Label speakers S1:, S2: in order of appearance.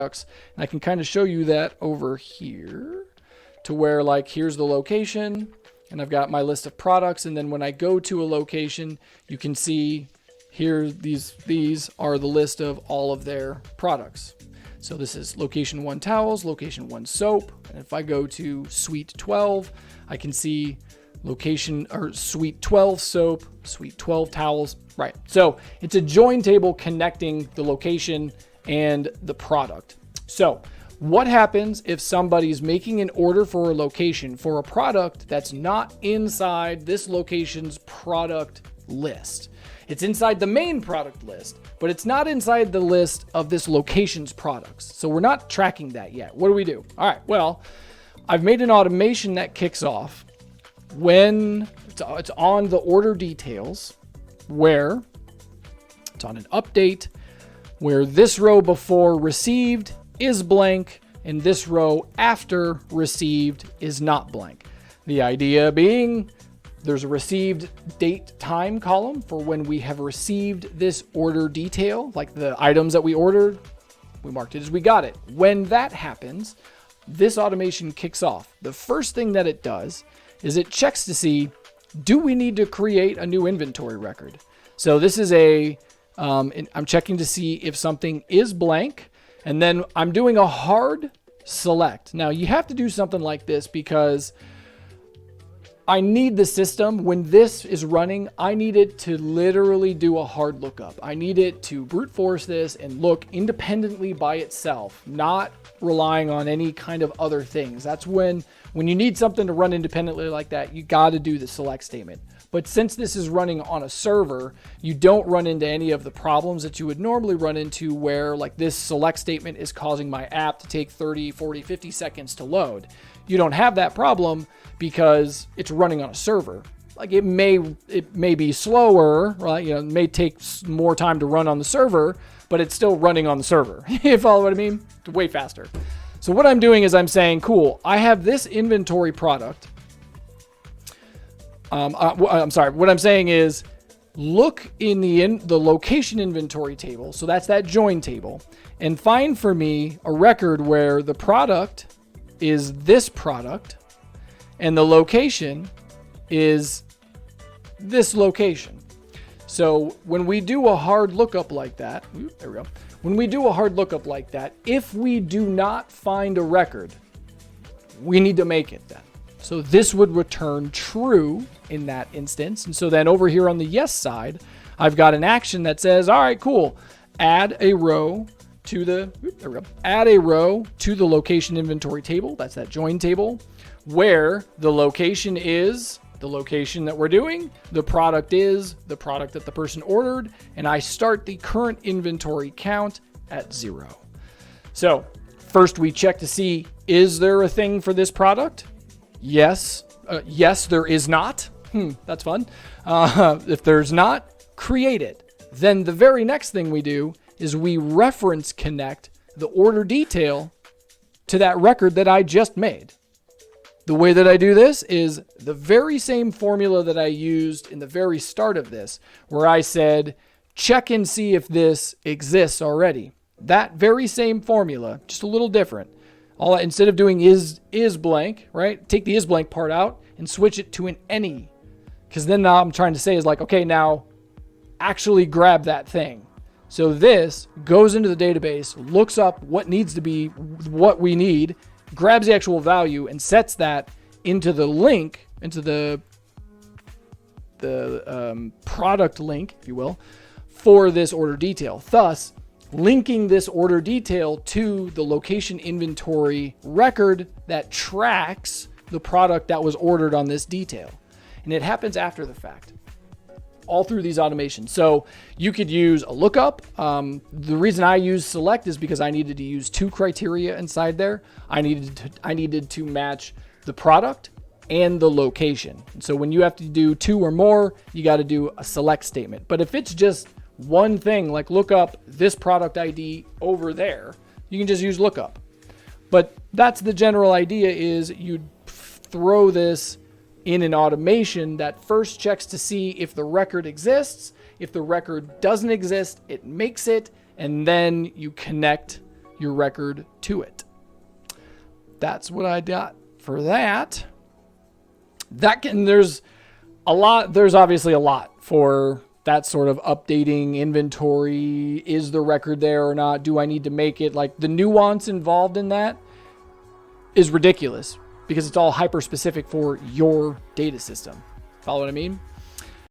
S1: And I can kind of show you that over here to where like here's the location and I've got my list of products. And then when I go to a location, you can see here, these are the list of all of their products. So this is location 1 towels, location 1 soap. And if I go to suite 12, I can see location or suite 12 soap, suite 12 towels, right? So it's a join table connecting the location and the product. So what happens if somebody's making an order for a location for a product that's not inside this location's product list? It's inside the main product list, but it's not inside the list of this location's products. So we're not tracking that yet. What do we do? All right, well, I've made an automation that kicks off when it's on the order details, where it's on an update, where this row before received is blank and this row after received is not blank. The idea being there's a received date time column for when we have received this order detail, like the items that we ordered, we marked it as we got it. When that happens, this automation kicks off. The first thing that it does is it checks to see, do we need to create a new inventory record? So this is I'm checking to see if something is blank, and then I'm doing a hard select. Now you have to do something like this because I need the system, when this is running, I need it to literally do a hard lookup. I need it to brute force this and look independently by itself, not relying on any kind of other things. That's when you need something to run independently like that, you got to do the select statement. But since this is running on a server, you don't run into any of the problems that you would normally run into where like this select statement is causing my app to take 30, 40, 50 seconds to load. You don't have that problem because it's running on a server. Like it may be slower, right? You know, it may take more time to run on the server, but it's still running on the server. You follow what I mean? It's way faster. So what I'm doing is I'm saying, cool, I have this inventory product. I'm sorry. What I'm saying is look in the location inventory table. So that's that join table, and find for me a record where the product is this product and the location is this location. So when we do a hard lookup like that, there we go. When we do a hard lookup like that, if we do not find a record, we need to make it then. So this would return true in that instance. And so then over here on the yes side, I've got an action that says, all right, cool. Add a row to the location inventory table. That's that join table where the location is the location that we're doing. The product is the product that the person ordered. And I start the current inventory count at 0. So first we check to see, is there a thing for this product? Yes. Yes, there is not. That's fun. If there's not, create it. Then the very next thing we do is we reference connect the order detail to that record that I just made. The way that I do this is the very same formula that I used in the very start of this, where I said, check and see if this exists already. That very same formula, just a little different. Instead of doing is blank, right? Take the is blank part out and switch it to an any. Because then now I'm trying to say is like, okay, now actually grab that thing. So this goes into the database, looks up what needs to be what we need, grabs the actual value and sets that into the link, into the product link, if you will, for this order detail. Thus, linking this order detail to the location inventory record that tracks the product that was ordered on this detail. And it happens after the fact, all through these automations. So you could use a lookup. The reason I use select is because I needed to use 2 criteria inside there. I needed to match the product and the location. And so when you have to do 2 or more, you got to do a select statement. But if it's just one thing, like look up this product ID over there, you can just use lookup. But that's the general idea, is you throw this in an automation that first checks to see if the record exists. If the record doesn't exist, it makes it, and then you connect, your record to it. That's what I got for that. There's obviously a lot for that sort of updating inventory. Is the record there or not? Do I need to make it? Like, the nuance involved in that is ridiculous because it's all hyper specific for your data system. Follow what I mean?